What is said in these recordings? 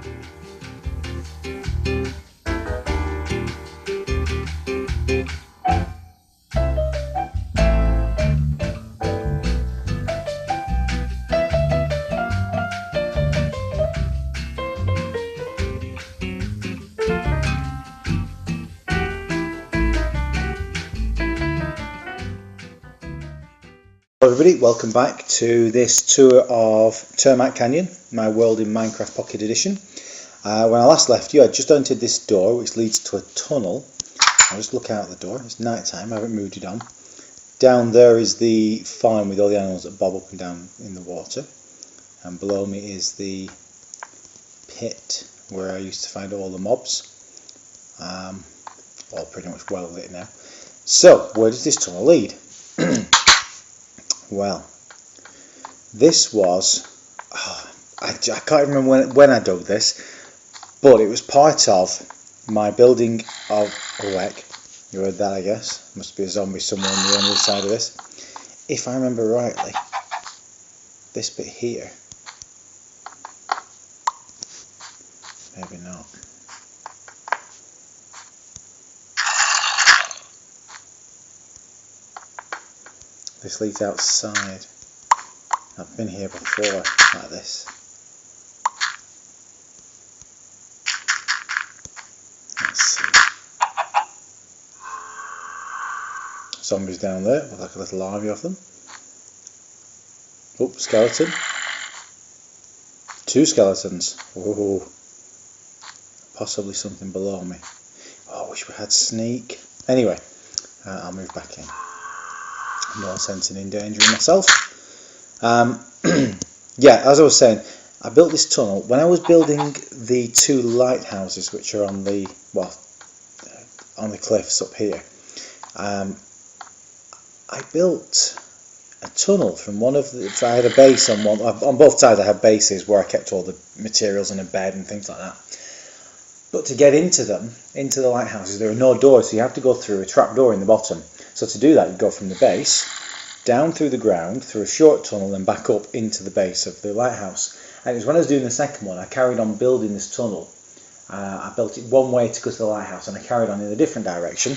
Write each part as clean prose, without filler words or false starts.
Hello everybody, welcome back to this tour of Termite Canyon, my world in Minecraft Pocket Edition. When I last left you, I just entered this door which leads to a tunnel. I'll just look out the door, it's night time, I haven't moved it on. Down there is the farm with all the animals that bob up and down in the water. And below me is the pit where I used to find all the mobs. All pretty much well lit now. So, where does this tunnel lead? Well, this was, I can't remember when I dug this, but it was part of my building of a wreck. You heard that, I guess. Must be a zombie somewhere on the other side of this. If I remember rightly, this bit here, maybe not. This leads outside. I've been here before like this. Let's see. Zombies down there, with like a little army of them. Oh, skeleton. 2 skeletons. Oh, possibly something below me. Oh, I wish we had sneak. Anyway, I'll move back in. No sense in endangering myself. Yeah, as I was saying, I built this tunnel when I was building the 2 lighthouses which are on the on the cliffs up here. I built a tunnel from one of the. I had a base on both sides. I had bases where I kept all the materials and a bed and things like that. But to get into them, into the lighthouses, there are no doors, so you have to go through a trap door in the bottom. So to do that, you go from the base, down through the ground, through a short tunnel, then back up into the base of the lighthouse. And it was when I was doing the second one, I carried on building this tunnel. I built it one way to go to the lighthouse, and I carried on in a different direction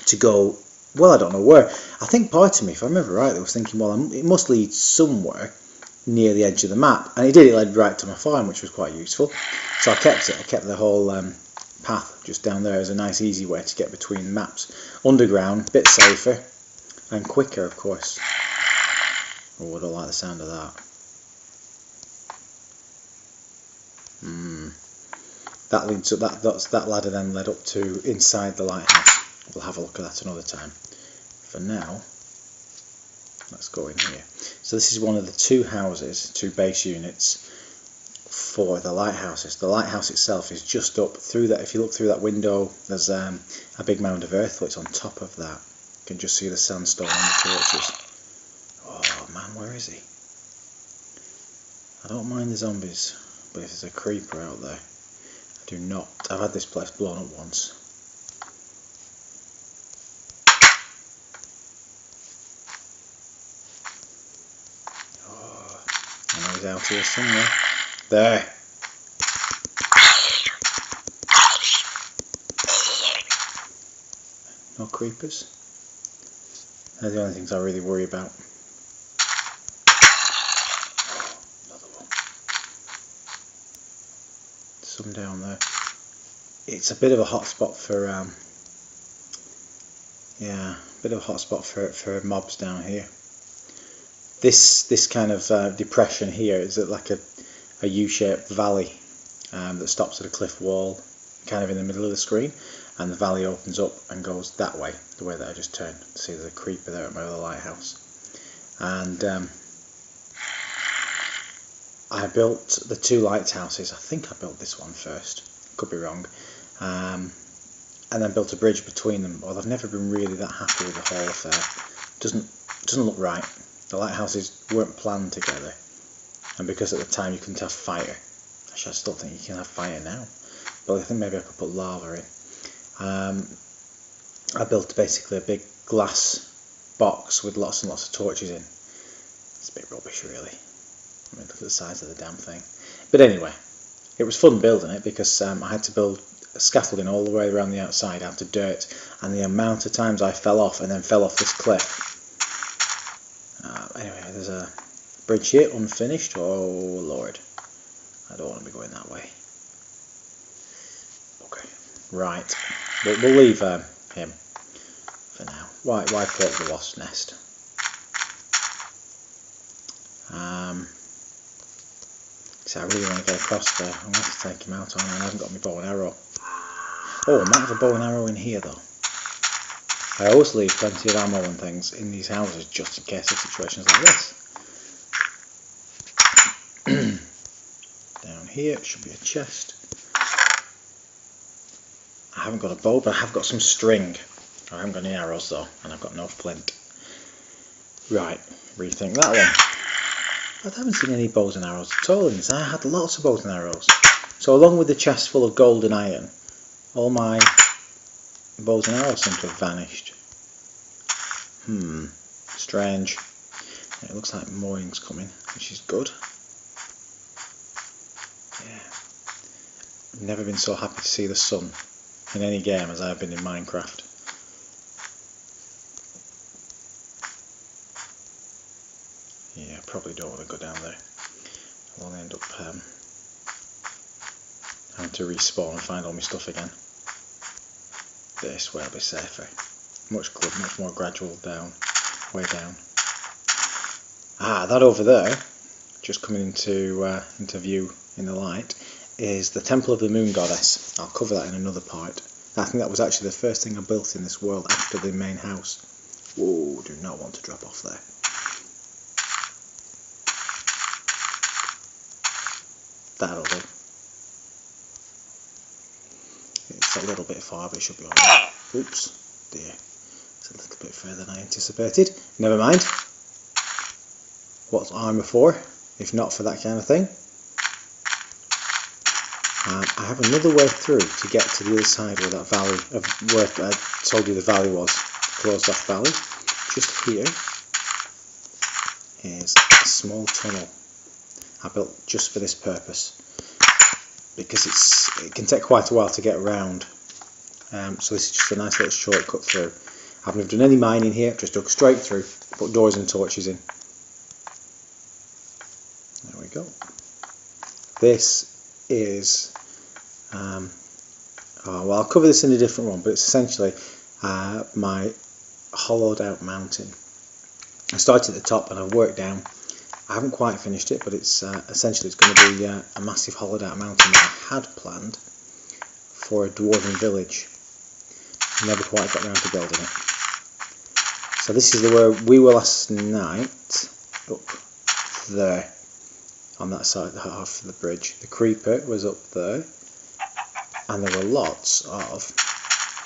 to go, well, I don't know where. I think part of me, if I remember rightly, was thinking, well, it must lead somewhere near the edge of the map. And it did, it led right to my farm, which was quite useful. So I kept it, I kept the whole path just down there as a nice easy way to get between maps. Underground, a bit safer and quicker, of course. Oh, I don't like the sound of that. That leads up, that ladder then led up to inside the lighthouse. We'll have a look at that another time. For now, let's go in here. So this is one of the 2 houses, 2 base units for the lighthouses. The lighthouse itself is just up through that. If you look through that window, there's a big mound of earth that's on top of that. You can just see the sandstone on the torches. Oh man, where is he? I don't mind the zombies, but if there's a creeper out there, I do not. I've had this place blown up once. Oh, I know he's out here somewhere. There. No creepers. They're the only things I really worry about. Another one. Some down there. It's a bit of a hot spot for yeah, a bit of a hot spot for mobs down here. This kind of depression here is like a U-shaped valley that stops at a cliff wall, kind of in the middle of the screen, and the valley opens up and goes that way, the way that I just turned. See, there's a creeper there at my other lighthouse. And I built the 2 lighthouses. I think I built this one first, could be wrong, and then built a bridge between them. Well, I've never been really that happy with the whole affair. Doesn't look right. The lighthouses weren't planned together, and because at the time you couldn't have fire. Actually, I still think you can have fire now, but I think maybe I could put lava in. I built basically a big glass box with lots and lots of torches in. It's a bit rubbish, really. I mean, look at the size of the damn thing. But anyway, It was fun building it because I had to build scaffolding all the way around the outside out of dirt, and the amount of times I fell off and then fell off this cliff. Anyway, there's a bridge here, unfinished. Oh Lord, I don't want to be going that way. Okay, right, we'll leave him for now. Why poke the wasp nest? So I really want to get across there. I'm going to have to take him out on, and I haven't got my bow and arrow. Oh, I might have a bow and arrow in here though. I always leave plenty of ammo and things in these houses just in case of situations like this. Down here should be a chest. I haven't got a bow, but I have got some string. I haven't got any arrows though, and I've got no flint. Right, rethink that one. I haven't seen any bows and arrows at all in this. I had lots of bows and arrows. So along with the chest full of gold and iron, all my bows and arrows seem to have vanished. Strange. It looks like morning's coming, which is good. Yeah. I've never been so happy to see the sun in any game as I have been in Minecraft. Yeah, I probably don't want to go down there. I'll end up having to respawn and find all my stuff again. This way will be safer. Much more gradual down, way down. That over there, just coming into view in the light, is the Temple of the Moon Goddess. I'll cover that in another part. I think that was actually the first thing I built in this world after the main house. Whoa, do not want to drop off there. That'll do. It's a little bit far, but it should be alright. Oops, dear. It's a little bit further than I anticipated. Never mind. What's armour for, if not for that kind of thing? I have another way through to get to the other side where that valley, where I told you the valley was, closed off valley. Just here is a small tunnel I built just for this purpose, because it can take quite a while to get around. So this is just a nice little shortcut through. I haven't done any mining here, just dug straight through, put doors and torches in. There we go. This is, well, I'll cover this in a different one, but it's essentially my hollowed out mountain. I started at the top and I've worked down. I haven't quite finished it, but it's essentially it's going to be a massive hollowed out mountain that I had planned for a dwarven village. Never quite got around to building it. So this is where we were last night, up there on that side, the half of the bridge. The creeper was up there, and there were lots of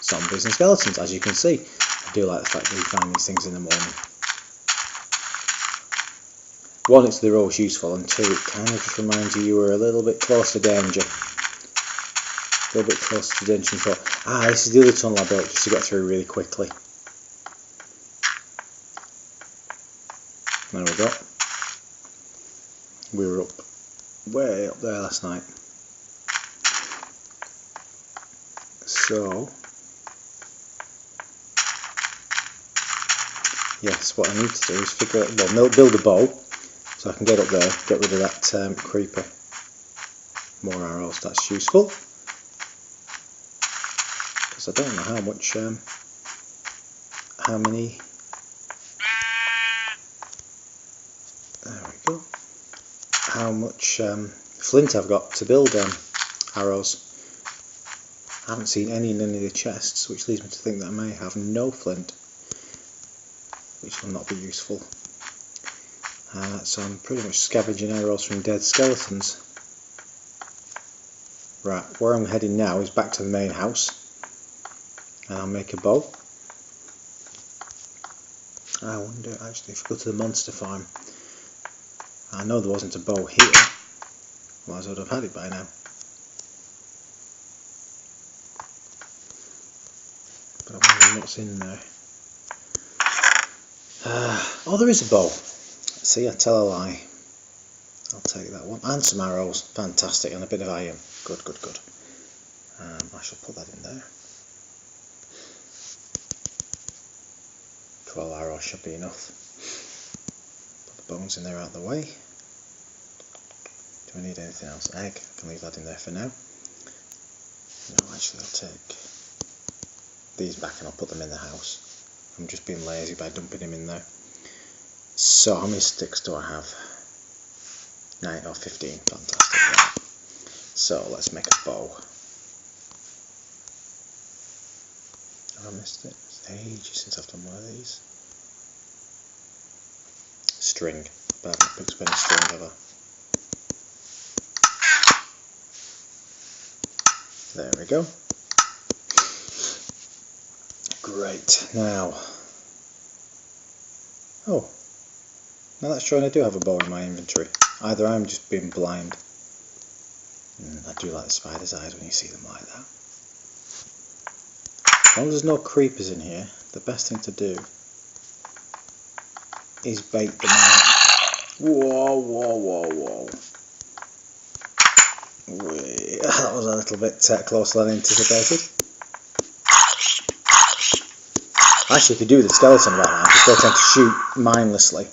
zombies and skeletons, as you can see. I do like the fact that you find these things in the morning. One, they're always useful, and two, it kind of just reminds you were a little bit close to danger. A little bit closer to danger than thought. This is the other tunnel I built just to get through really quickly. There we go. We were way up there last night. So, yes, what I need to do is figure out, well, build a bow so I can get up there, get rid of that creeper. More arrows, that's useful. Because I don't know how much, how many. There we go. How much flint I've got to build arrows. I haven't seen any in any of the chests, which leads me to think that I may have no flint, which will not be useful. So I'm pretty much scavenging arrows from dead skeletons. Right, where I'm heading now is back to the main house, and I'll make a bow. I wonder actually if I go to the monster farm. I know there wasn't a bow here, otherwise I would have had it by now. But I wonder what's in there. Oh, there is a bow. See, I tell a lie. I'll take that one. And some arrows. Fantastic. And a bit of iron. Good, good, good. I shall put that in there. 12 arrows should be enough. Put the bones in there out of the way. Do I need anything else? Egg. I can leave that in there for now. No, actually I'll take these back and I'll put them in the house. I'm just being lazy by dumping them in there. So how many sticks do I have? 9 or 15. Fantastic. Right. So let's make a bow. Have I missed it? It's ages since I've done one of these. String. But I haven't picked up any string ever. There we go. Great. Now. Oh. Now that's showing I do have a bow in my inventory. Either I'm just being blind. I do like the spider's eyes when you see them like that. As long as there's no creepers in here, the best thing to do is bait them out. Whoa, whoa, whoa, whoa. That was a little bit closer than anticipated. Actually, if you do the skeleton right now, because they tend to shoot mindlessly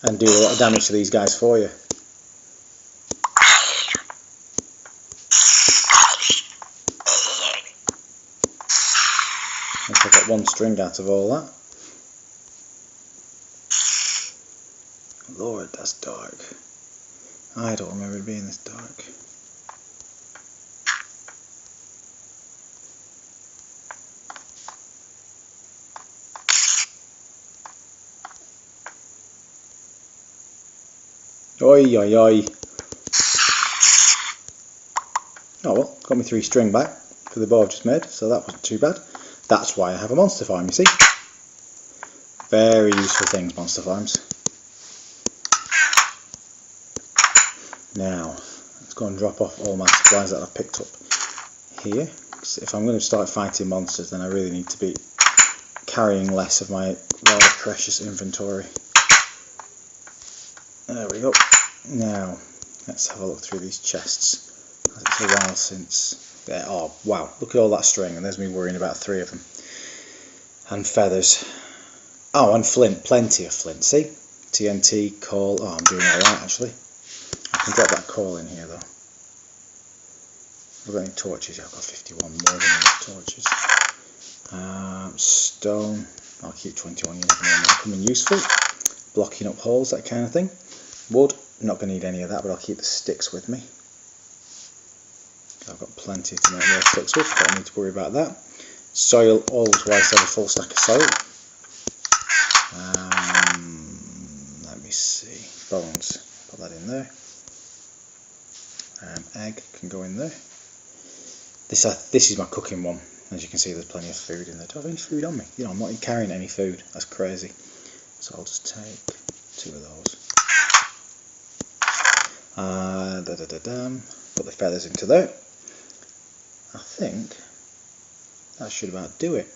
and do a lot of damage to these guys for you. I think I got one string out of all that. Lord, that's dark. I don't remember it being this dark. Oi, oi, oi. Oh well, got me 3 string back for the bow I've just made, so that wasn't too bad. That's why I have a monster farm, you see. Very useful things, monster farms. Now, let's go and drop off all my supplies that I've picked up here. If I'm going to start fighting monsters, then I really need to be carrying less of my rather precious inventory. There we go. Now, let's have a look through these chests. It's a while since... There. Oh, wow. Look at all that string, and there's me worrying about 3 of them. And feathers. Oh, and flint. Plenty of flint. See? TNT, coal. Oh, I'm doing alright, actually. I can drop that coal in here, though. Have I got any torches? Yeah, I've got 51 more than enough torches. Stone. I'll keep 21. You never know, might come in useful. Blocking up holes, that kind of thing. Wood. Not going to need any of that, but I'll keep the sticks with me. I've got plenty to make more sticks with, don't need to worry about that. Soil, always wise to have a full stack of soil. Let me see. Bones. Put that in there. Egg can go in there. This is my cooking one. As you can see, there's plenty of food in there. Do I have any food on me? You know, I'm not even carrying any food. That's crazy. So I'll just take 2 of those. Put the feathers into there. I think that should about do it.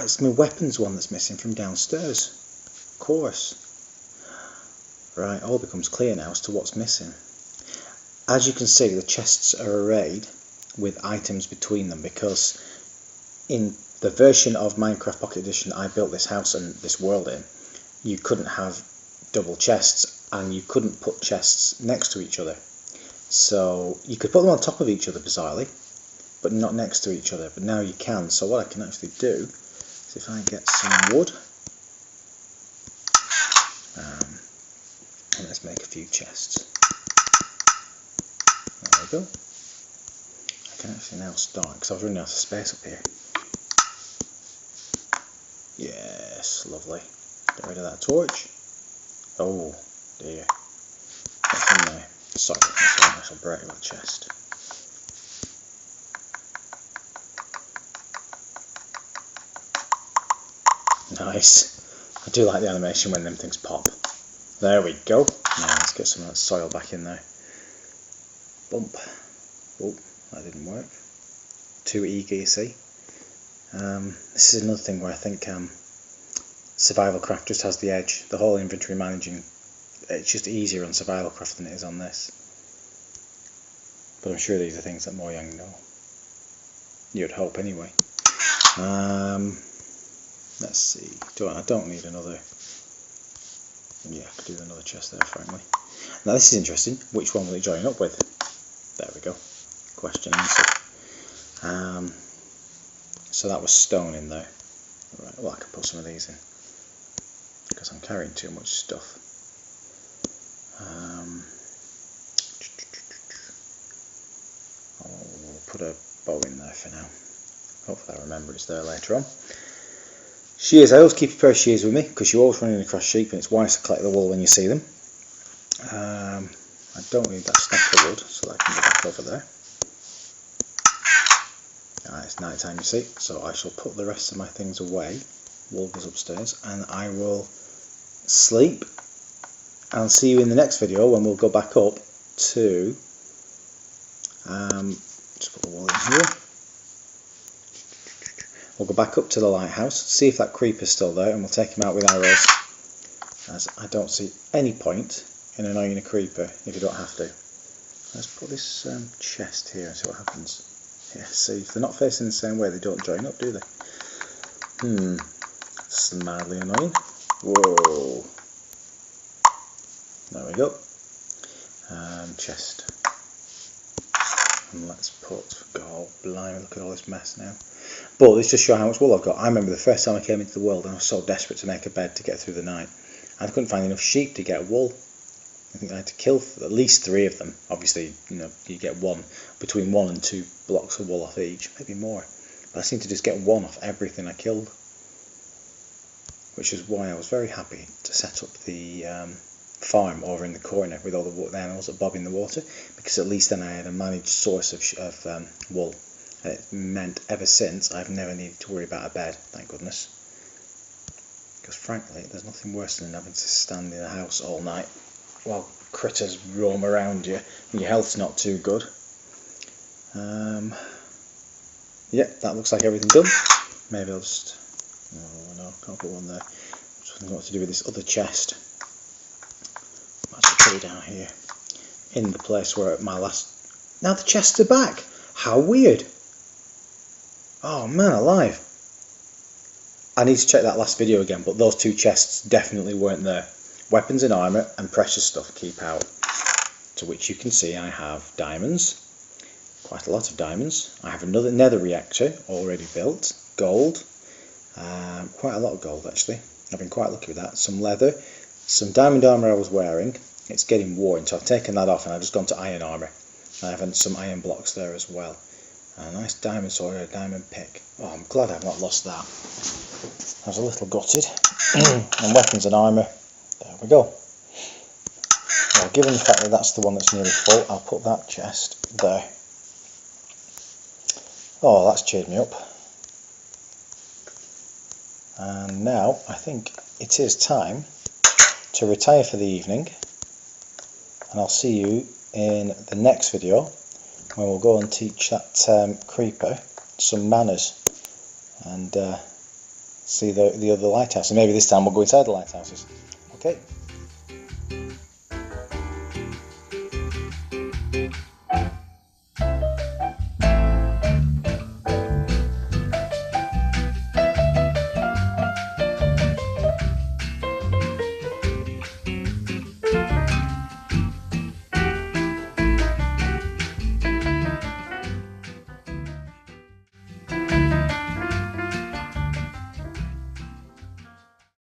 It's my weapons one that's missing from downstairs. Of course. Right, all becomes clear now as to what's missing. As you can see, the chests are arrayed with items between them, because in the version of Minecraft Pocket Edition I built this house and this world in, you couldn't have double chests, and you couldn't put chests next to each other. So you could put them on top of each other, bizarrely, but not next to each other. But now you can. So what I can actually do is, if I get some wood, and let's make a few chests. There we go. I can actually now start, because I was running out of space up here. Yes, lovely. Get rid of that torch. Oh dear. What's in there? Sorry, that's a break that chest. Nice. I do like the animation when them things pop. There we go. Now let's get some of that soil back in there. Bump. Oh, that didn't work. Too eager, you see. This is another thing where I think Survival Craft just has the edge. The whole inventory managing it's just easier on survival craft than it is on this. But I'm sure these are things that more young know. You'd hope anyway. Let's see. I don't need another. Yeah, I could do another chest there, frankly. Now this is interesting. Which one will it join up with? There we go. Question answered. So that was stone in there. Right, well I can put some of these in because I'm carrying too much stuff. I'll put a bow in there for now. Hopefully I remember it's there later on. Shears. I always keep a pair of shears with me because you're always running across sheep and it's wise to collect the wool when you see them. I don't need that stack of wood, so that can go back over there. It's night time, you see, so I shall put the rest of my things away. Wool goes upstairs, and I will sleep. I'll see you in the next video when we'll go back up to. Just put the wool in here. We'll go back up to the lighthouse, see if that creeper's still there, and we'll take him out with arrows. As I don't see any point in annoying a creeper if you don't have to. Let's put this chest here and see what happens. Yeah, see, if they're not facing the same way, they don't join up, do they? This is mildly annoying. Whoa. There we go. Chest. And let's put, oh blimey, look at all this mess now. But this just shows how much wool I've got. I remember the first time I came into the world and I was so desperate to make a bed to get through the night. I couldn't find enough sheep to get wool. I think I had to kill at least 3 of them. Obviously, you know, you get between 1 and 2 blocks of wool off each, maybe more. But I seemed to just get 1 off everything I killed. Which is why I was very happy to set up the farm over in the corner with all the animals that bob in the water, because at least then I had a managed source of wool. And it meant ever since I've never needed to worry about a bed, thank goodness. Because frankly, there's nothing worse than having to stand in a house all night while critters roam around you and your health's not too good. Yeah, that looks like everything done. Maybe I'll just... no, can't put one there. Just wondering what to do with this other chest. Might as well put it down here. In the place where my last... Now the chests are back! How weird! Oh man alive! I need to check that last video again, but those 2 chests definitely weren't there. Weapons and armour and precious stuff keep out. To which you can see I have diamonds. Quite a lot of diamonds. I have another nether reactor already built. Gold. Quite a lot of gold actually. I've been quite lucky with that. Some leather. Some diamond armour I was wearing. It's getting worn, so I've taken that off and I've just gone to iron armour. I have some iron blocks there as well. A nice diamond sword, a diamond pick. Oh, I'm glad I've not lost that. I was a little gutted. And weapons and armour. There we go. Well, given the fact that that's the one that's nearly full, I'll put that chest there. Oh, that's cheered me up. And now I think it is time to retire for the evening. And I'll see you in the next video when we'll go and teach that creeper some manners and see the other lighthouse. And maybe this time we'll go inside the lighthouses. Okay.